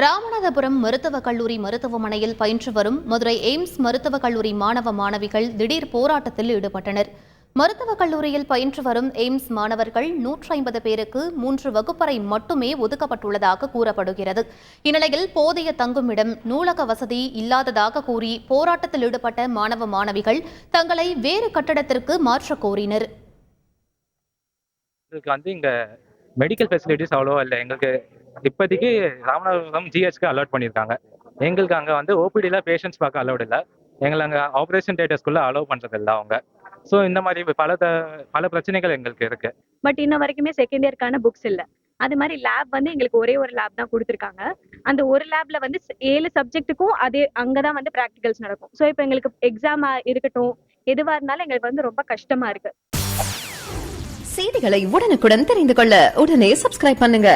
ராமநாதபுரம் மருத்துவக் கல்லூரி மருத்துவமனையில் பயின்று வரும் மதுரை எய்ம்ஸ் மருத்துவக் கல்லூரி மாணவ மாணவிகள் திடீர் போராட்டத்தில் ஈடுபட்டனர். மருத்துவக் கல்லூரியில் பயின்று வரும் எய்ம்ஸ் மாணவர்கள் 150 பேருக்கு 3 வகுப்பறை மட்டுமே ஒதுக்கப்பட்டுள்ளதாக கூறப்படுகிறது. இந்நிலையில் போதிய தங்குமிடம், நூலக வசதி இல்லாததாக கூறி போராட்டத்தில் ஈடுபட்ட மாணவ மாணவிகள் தங்களை வேறு கட்டடத்திற்கு மாற்றக் கோரினர். இங்க மெடிக்கல் ஃபெசிலிட்டிஸ் அவ்வளோவா இல்லை எங்களுக்கு. இப்போதைக்கு ராமநாதபுரம் ஜிஹெச்க்கு அலாட் பண்ணியிருக்காங்க. எங்களுக்கு அங்கே ஓபிடியில் பேஷண்ட்ஸ் பார்க்க அலோட் இல்லை. எங்களை அங்கே ஆப்ரேஷன் தேட்டர்ஸ்குள்ளே அலோவ் பண்ணுறது இல்லை அவங்க. ஸோ இந்த மாதிரி பல பிரச்சனைகள் எங்களுக்கு இருக்கு. பட் இன்ன வரைக்குமே செகண்ட் இயர்க்கான புக்ஸ் இல்லை. அது மாதிரி லேப் எங்களுக்கு ஒரே ஒரு லேப் தான் கொடுத்துருக்காங்க. அந்த ஒரு லேப்ல 7 சப்ஜெக்ட்டுக்கும் அதே அங்கதான் ப்ராக்டிகல்ஸ் நடக்கும். ஸோ இப்போ எங்களுக்கு எக்ஸாம் இருக்கட்டும், எதுவா இருந்தாலும் எங்களுக்கு ரொம்ப கஷ்டமா இருக்கு. செய்திகளை உடனுக்குடன் தெரிந்து கொள்ள உடனே சப்ஸ்கிரைப் பண்ணுங்க.